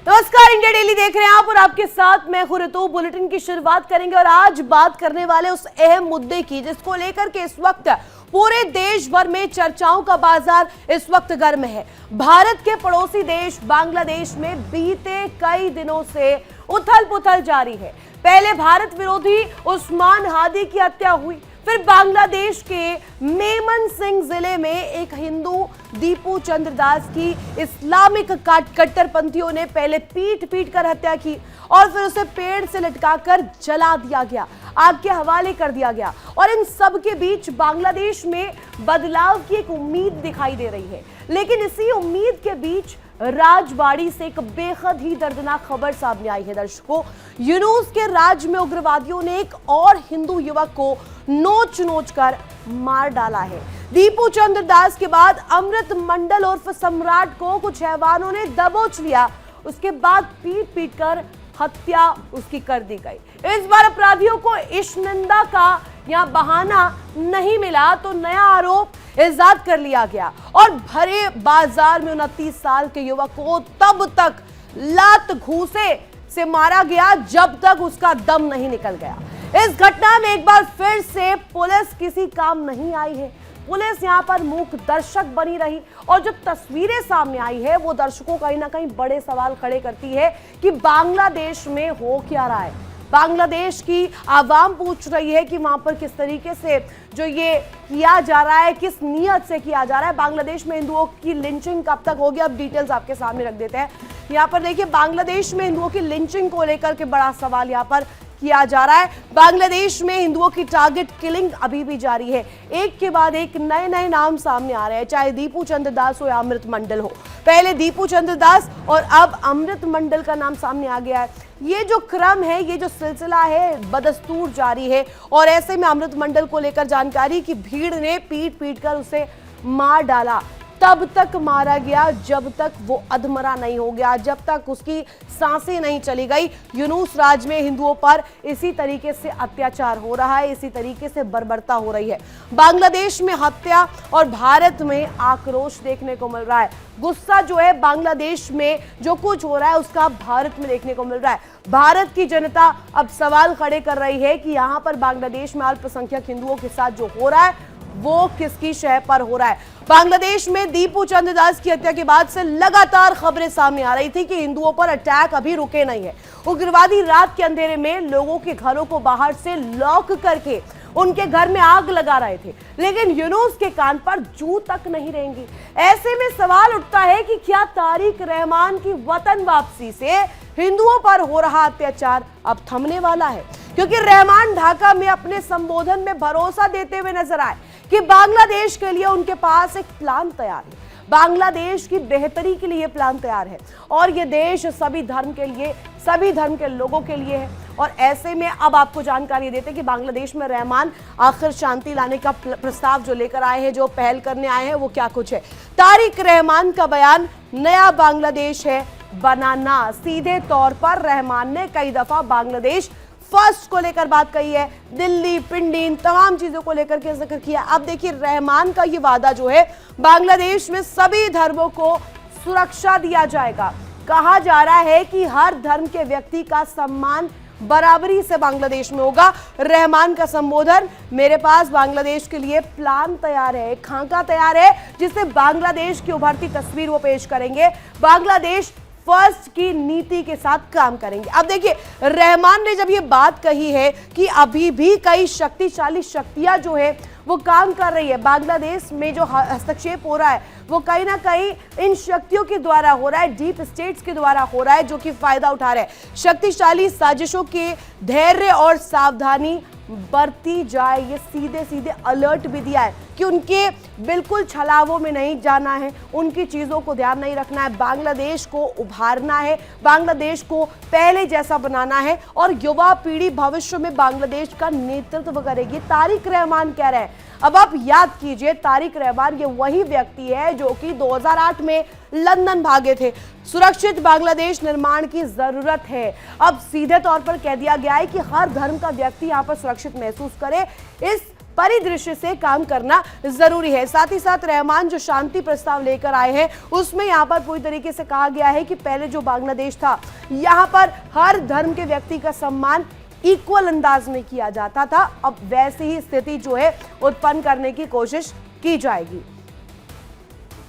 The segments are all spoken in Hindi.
नमस्कार, इंडिया डेली देख रहे हैं आप और आपके साथ मैं हूं ऋतु। बुलेटिन की शुरुआत करेंगे और आज बात करने वाले उस अहम मुद्दे की जिसको लेकर के इस वक्त पूरे देश भर में चर्चाओं का बाजार इस वक्त गर्म है। भारत के पड़ोसी देश बांग्लादेश में बीते कई दिनों से उथल पुथल जारी है। पहले भारत विरोधी उस्मान हादी की हत्या हुई, फिर बांग्लादेश के मेमन सिंह जिले में एक हिंदू दीपू चंद्र दास की इस्लामिक कट्टरपंथियों ने पहले पीट पीट कर हत्या की और फिर उसे पेड़ से लटकाकर जला दिया गया, आग के हवाले कर दिया गया। और इन सब के बीच बांग्लादेश में बदलाव की एक उम्मीद दिखाई दे रही है, लेकिन इसी उम्मीद के बीच राजबाड़ी से एक बेहद ही दर्दनाक खबर सामने आई है। दर्शकों, यूनुस के राज में उग्रवादियों ने एक और हिंदू युवक को नोच नोच कर मार डाला है। दीपू चंद्र दास के बाद अमृत मंडल उर्फ सम्राट को कुछ हैवानों ने दबोच लिया, उसके बाद पीट पीट कर हत्या उसकी कर दी गई। इस बार अपराधियों को ईशनिंदा का यहां बहाना नहीं मिला तो नया आरोप इजाद कर लिया गया और भरे बाजार में 29 साल के युवक को तब तक लात घूसे से मारा गया जब तक उसका दम नहीं निकल गया। इस घटना में एक बार फिर से पुलिस किसी काम नहीं आई है। पुलिस यहां पर मूक दर्शक बनी रही और जो तस्वीरें सामने आई है वो दर्शकों कहीं ना कहीं बड़े सवाल खड़े करती है कि बांग्लादेश में हो क्या रहा है। बांग्लादेश की आवाम पूछ रही है कि वहां पर किस तरीके से जो ये किया जा रहा है, किस नियत से किया जा रहा है। बांग्लादेश में हिंदुओं की लिंचिंग कब तक होगी, अब डिटेल्स आपके सामने रख देते हैं। यहाँ पर देखिए, बांग्लादेश में हिंदुओं की लिंचिंग को लेकर के बड़ा सवाल यहाँ पर किया जा रहा है। बांग्लादेश में हिंदुओं की टारगेट किलिंग अभी भी जारी है। एक के बाद एक नए नए नाम सामने आ रहे हैं, चाहे दीपू चंद्र दास हो या अमृत मंडल हो। पहले दीपू चंद्र दास और अब अमृत मंडल का नाम सामने आ गया है। ये जो क्रम है, ये जो सिलसिला है, बदस्तूर जारी है। और ऐसे में अमृत मंडल को लेकर जानकारी कि भीड़ ने पीट पीट कर उसे मार डाला, तब तक मारा गया जब तक वो अधमरा नहीं हो गया, जब तक उसकी सांसें नहीं चली गई। यूनुस राज में हिंदुओं पर इसी तरीके से अत्याचार हो रहा है, इसी तरीके से बर्बरता हो रही है। बांग्लादेश में हत्या और भारत में आक्रोश देखने को मिल रहा है। गुस्सा जो है बांग्लादेश में जो कुछ हो रहा है उसका भारत में देखने को मिल रहा है। भारत की जनता अब सवाल खड़े कर रही है कि यहाँ पर बांग्लादेश में अल्पसंख्यक हिंदुओं के साथ जो हो रहा है वो किसकी शय पर हो रहा है। बांग्लादेश में दीपू चंद्र दास की हत्या के बाद से लगातार खबरें सामने आ रही थी कि हिंदुओं पर अटैक अभी रुके नहीं है। उग्रवादी रात के अंधेरे में लोगों के घरों को बाहर से लॉक करके उनके घर में आग लगा रहे थे, लेकिन यूनुस के कान पर जू तक नहीं रहेंगी। ऐसे में सवाल उठता है कि क्या तारिक रहमान की वतन वापसी से हिंदुओं पर हो रहा अत्याचार अब थमने वाला है? क्योंकि रहमान ढाका में अपने संबोधन में भरोसा देते हुए नजर आए कि बांग्लादेश के लिए उनके पास एक प्लान तैयार है, बांग्लादेश की बेहतरी के लिए प्लान तैयार है और ये देश सभी धर्म के लिए, सभी धर्म के लोगों के लिए है। और ऐसे में अब आपको जानकारी देते हैं कि बांग्लादेश में रहमान आखिर शांति लाने का प्रस्ताव जो लेकर आए हैं, जो पहल करने आए हैं, वो क्या कुछ है। तारिक रहमान का बयान, नया बांग्लादेश है बनाना। सीधे तौर पर रहमान ने कई दफा बांग्लादेश फर्स्ट को लेकर बात कही है, दिल्ली, पिंडी, इन तमाम चीजों को लेकर के जिक्र किया। अब देखिए, रहमान का ये वादा जो है, बांग्लादेश में सभी धर्मों को सुरक्षा दिया जाएगा। कहा जा रहा है कि हर धर्म के व्यक्ति का सम्मान बराबरी से बांग्लादेश में होगा। रहमान का संबोधन, मेरे पास बांग्लादेश के लिए प्लान तैयार है, खाका तैयार है, जिससे बांग्लादेश की उभरती तस्वीर वो पेश करेंगे। बांग्लादेश फर्स्ट की नीति के साथ काम करेंगे। अब देखिए, रहमान ने जब ये बात कही है कि अभी भी कई शक्तिशाली शक्तियां जो है वो काम कर रही है, बांग्लादेश में जो हस्तक्षेप हो रहा है वो कहीं ना कहीं इन शक्तियों के द्वारा हो रहा है, डीप स्टेट्स के द्वारा हो रहा है, जो कि फायदा उठा रहे हैं। शक्तिशाली साजिशों के धैर्य और सावधानी बरती जाए, ये सीधे सीधे अलर्ट भी दिया है कि उनके बिल्कुल छलावों में नहीं जाना है, उनकी चीज़ों को ध्यान नहीं रखना है। बांग्लादेश को उभारना है, बांग्लादेश को पहले जैसा बनाना है और युवा पीढ़ी भविष्य में बांग्लादेश का नेतृत्व करेगी। तारिक रहमान कह रहे हैं। अब आप याद कीजिए, तारिक रहमान ये वही व्यक्ति है जो कि 2008 में लंदन भागे थे। सुरक्षित बांग्लादेश निर्माण की जरूरत है। अब सीधे तौर पर कह दिया गया है कि हर धर्म का व्यक्ति यहाँ पर सुरक्षित महसूस करे। इस परिदृश्य से काम करना जरूरी है। साथ ही साथ रहमान जो शांति प्रस्ताव लेकर आए हैं उसमें यहाँ पर पूरी तरीके से कहा गया है कि पहले जो बांग्लादेश था यहाँ पर हर धर्म के व्यक्ति का सम्मान इक्वल अंदाज में किया जाता था, अब वैसी ही स्थिति जो है उत्पन्न करने की कोशिश की जाएगी।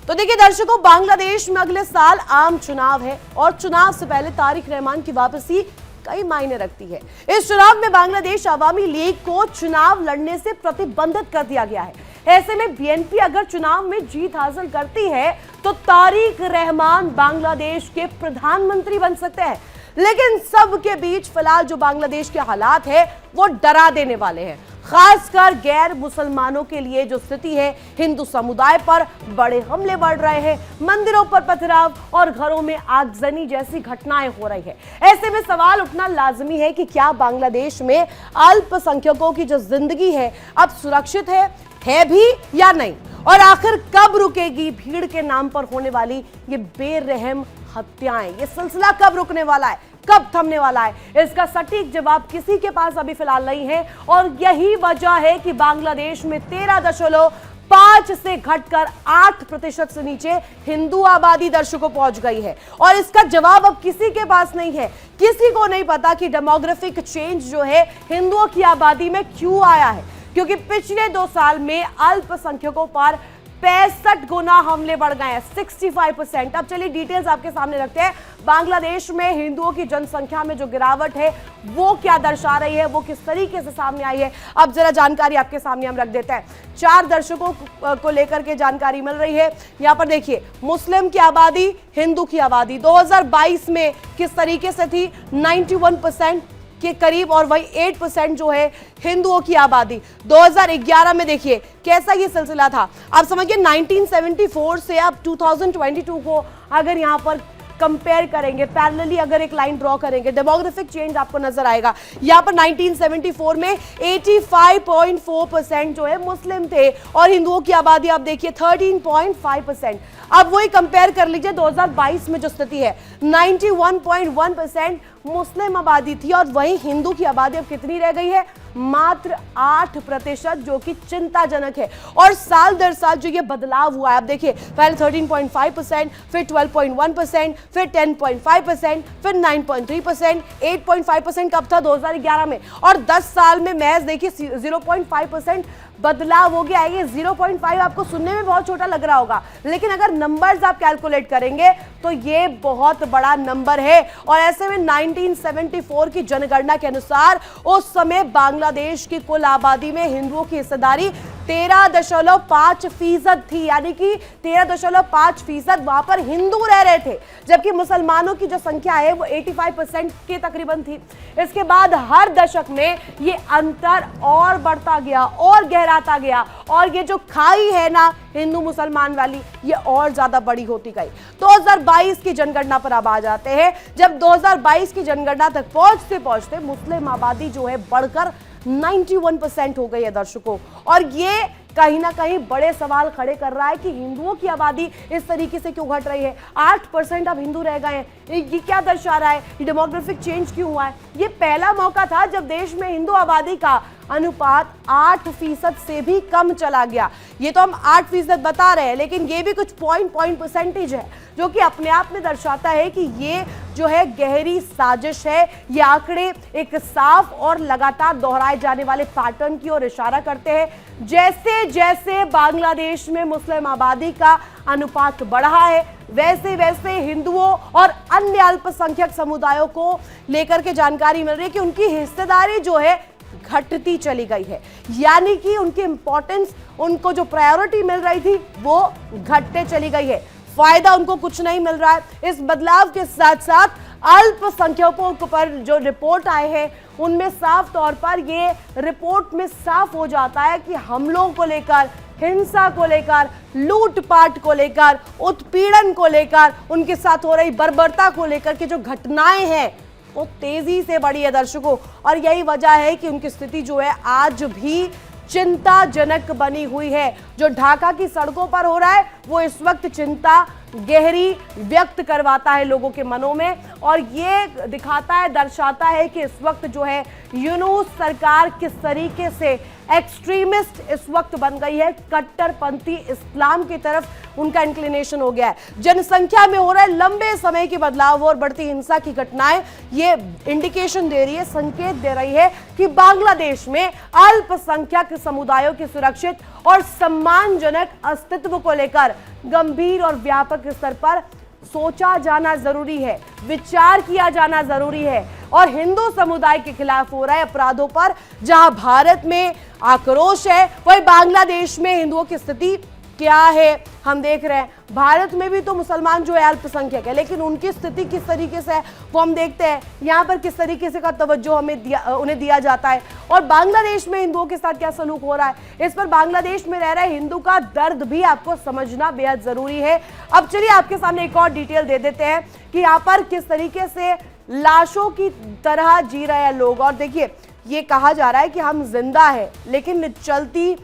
तो देखिए दर्शकों, बांग्लादेश में अगले साल आम चुनाव है और चुनाव से पहले तारिक रहमान की वापसी कई मायने रखती है। इस चुनाव में बांग्लादेश अवामी लीग को चुनाव लड़ने से प्रतिबंधित कर दिया गया है। ऐसे में बीएनपी अगर चुनाव में जीत हासिल करती है तो तारिक रहमान बांग्लादेश के प्रधानमंत्री बन सकते हैं। लेकिन सबके बीच फिलहाल जो बांग्लादेश के हालात है वो डरा देने वाले हैं। खासकर गैर मुसलमानों के लिए जो स्थिति है, हिंदू समुदाय पर बड़े हमले बढ़ रहे हैं, मंदिरों पर पथराव और घरों में आगजनी जैसी घटनाएं हो रही है। ऐसे में सवाल उठना लाजमी है कि क्या बांग्लादेश में अल्पसंख्यकों की जो जिंदगी है अब सुरक्षित है भी या नहीं, और आखिर कब रुकेगी भीड़ के नाम पर होने वाली ये बेरहम हत्याएं। ये सिलसिला कब रुकने वाला है, कब थमने वाला है, इसका सटीक जवाब किसी के पास अभी फिलहाल नहीं है। और यही वजह है कि बांग्लादेश में 13.5 से घटकर 8% से नीचे हिंदू आबादी दर्शकों पहुंच गई है। और इसका जवाब अब किसी के पास नहीं है। किसी को नहीं पता कि डेमोग्राफिक चेंज जो है हिंदुओं की आबादी में क्यों आया है, क्योंकि पिछले 2 साल में अल्पसंख्यकों पर 65 गुना हमले बढ़ गए हैं, 65%। अब चलिए डिटेल्स आपके सामने रखते हैं। बांग्लादेश में हिंदुओं की जनसंख्या में जो गिरावट है वो क्या दर्शा रही है, वो किस तरीके से सामने आई है, अब जरा जानकारी आपके सामने हम रख देते हैं। 4 दर्शकों को लेकर के जानकारी मिल रही है। यहाँ पर देखिए, मुस्लिम की आबादी, हिंदू की आबादी 2022 में किस तरीके से थी, 91% के करीब, और वही 8% जो है हिंदुओं की आबादी। 2011 में देखिए कैसा ये सिलसिला था। आप समझिए 1974 से अब 2022 को अगर यहाँ पर कंपेयर करेंगे, पैरेलली अगर एक लाइन ड्रॉ करेंगे, डेमोग्राफिक चेंज आपको नजर आएगा। यहाँ पर 1974 में 85.4% जो है मुस्लिम थे और हिंदुओं की आबादी आप देखिए 13.5%। अब वही कंपेयर कर लीजिए 2022 में जो स्थिति है, 91.1% मुस्लिम आबादी थी और वहीं हिंदू की आबादी अब कितनी रह गई है, मात्र 8%, जो कि चिंताजनक है। और साल दर साल जो ये बदलाव हुआ है, आप देखिए पहले 13.5%, फिर 12.1%, फिर 10.5%, फिर 9.3%, 8.5% कब था 2011 में, और 10 साल में महज देखिए 0.5% बदलाव हो गया है। ये 0.5 आपको सुनने में बहुत छोटा लग रहा होगा, लेकिन अगर नंबर्स आप कैलकुलेट करेंगे तो ये बहुत बड़ा नंबर है। और ऐसे में 1974 की जनगणना के अनुसार उस समय बांग्लादेश की कुल आबादी में हिंदुओं की हिस्सेदारी 13.5% थी, यानी कि 13.5% वहां पर हिंदू रह रहे थे, जबकि मुसलमानों की जो संख्या है वो 85% के तकरीबन थी। इसके बाद हर दशक में ये अंतर और बढ़ता गया और गहराता गया, और ये जो खाई है ना हिंदू मुसलमान वाली, ये और ज्यादा बड़ी होती गई। 2022 की जनगणना पर अब आ जाते हैं। जब 2022 की जनगणना तक पहुंचते पहुंचते मुस्लिम आबादी जो है बढ़कर 91% हो गई है दर्शकों, और ये कहीं ना कहीं बड़े सवाल खड़े कर रहा है कि हिंदुओं की आबादी इस तरीके से क्यों घट रही है। 8% अब हिंदू रह गए हैं, ये क्या दर्शा रहा है, ये डेमोग्राफिक चेंज क्यों हुआ है। ये पहला मौका था जब देश में हिंदू आबादी का अनुपात 8% से भी कम चला गया। ये तो हम 8% बता रहे हैं, लेकिन ये भी कुछ पॉइंट परसेंटेज है, जो कि अपने आप में दर्शाता है कि ये जो है गहरी साजिश है। ये आंकड़े एक साफ और लगातार दोहराए जाने वाले पैटर्न की ओर इशारा करते हैं। जैसे जैसे बांग्लादेश में मुस्लिम आबादी का अनुपात बढ़ा है, वैसे वैसे हिंदुओं और अन्य अल्पसंख्यक समुदायों को लेकर के जानकारी मिल रही है कि उनकी हिस्सेदारी जो है घटती चली गई है, यानी कि उनकी इंपॉर्टेंस, उनको जो प्रायोरिटी मिल रही थी वो घटते चली गई है। फायदा उनको कुछ नहीं मिल रहा है। इस बदलाव के साथ साथ अल्पसंख्यकों पर जो रिपोर्ट आए हैं उनमें साफ तौर पर ये रिपोर्ट में साफ हो जाता है कि हमलों को लेकर, हिंसा को लेकर, लूटपाट को लेकर, उत्पीड़न को लेकर, उनके साथ हो रही बर्बरता को लेकर के जो घटनाएं हैं वो तेजी से बढ़ी है दर्शकों। और यही वजह है कि उनकी स्थिति जो है आज भी चिंताजनक बनी हुई है। जो ढाका की सड़कों पर हो रहा है वो इस वक्त चिंता गहरी व्यक्त करवाता है लोगों के मनों में, और ये दिखाता है, दर्शाता है कि इस वक्त जो है यूनूस सरकार किस तरीके से एक्सट्रीमिस्ट इस वक्त बन गई है, कट्टरपंथी इस्लाम की तरफ उनका इंक्लिनेशन हो गया है। जनसंख्या में हो रहा है लंबे समय के बदलाव और बढ़ती हिंसा की घटनाएं ये इंडिकेशन दे रही है, संकेत दे रही है कि बांग्लादेश में अल्पसंख्यक समुदायों की सुरक्षित और सम्मानजनक अस्तित्व को लेकर गंभीर और व्यापक स्तर पर सोचा जाना जरूरी है, विचार किया जाना जरूरी है। और हिंदू समुदाय के खिलाफ हो रहे अपराधों पर जहां भारत में आक्रोश है, वही बांग्लादेश में हिंदुओं की स्थिति क्या है हम देख रहे हैं। भारत में भी तो मुसलमान जो है अल्पसंख्यक है, लेकिन उनकी स्थिति किस तरीके से है वो हम देखते हैं। यहाँ पर किस तरीके से का तवज्जो उन्हें दिया जाता है, और बांग्लादेश में हिंदुओं के साथ क्या सलूक हो रहा है, इस पर बांग्लादेश में रह रहे हिंदू का दर्द भी आपको समझना बेहद जरूरी है। अब चलिए आपके सामने एक और डिटेल दे देते हैं कि यहाँ पर किस तरीके से लाशों की तरह जी रहे हैं लोग। और देखिए, ये कहा जा रहा है कि हम जिंदा है लेकिन चलती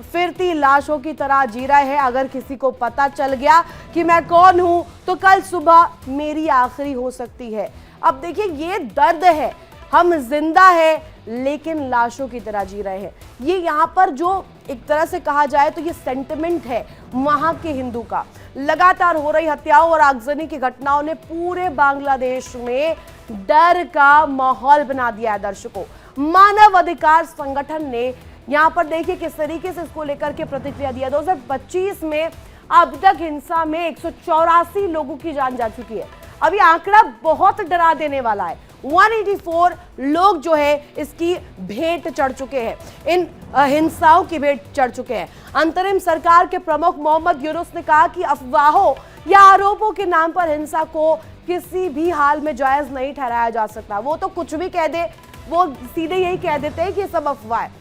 फिरती लाशों की तरह जी रहे हैं। अगर किसी को पता चल गया कि मैं कौन हूं तो कल सुबह मेरी आखिरी हो सकती है। अब देखिए, ये दर्द है, हम जिंदा है लेकिन लाशों की तरह जी रहे हैं। ये यहाँ पर जो एक तरह से कहा जाए तो ये सेंटिमेंट है वहां के हिंदू का। लगातार हो रही हत्याओं और आगजनी की घटनाओं ने पूरे बांग्लादेश में डर का माहौल बना दिया है। दर्शकों, मानव अधिकार संगठन ने यहाँ पर देखिए किस तरीके से इसको लेकर के प्रतिक्रिया दिया। 2025 में अब तक हिंसा में 184 लोगों की जान जा चुकी है। अब ये आंकड़ा बहुत डरा देने वाला है। 184 लोग जो है इसकी भेंट चढ़ चुके हैं, इन हिंसाओं की भेंट चढ़ चुके हैं। अंतरिम सरकार के प्रमुख मोहम्मद यूनुस ने कहा कि अफवाहों या आरोपों के नाम पर हिंसा को किसी भी हाल में जायज नहीं ठहराया जा सकता। वो तो कुछ भी कह दे, वो सीधे यही कह देते हैं कि सब अफवाह है।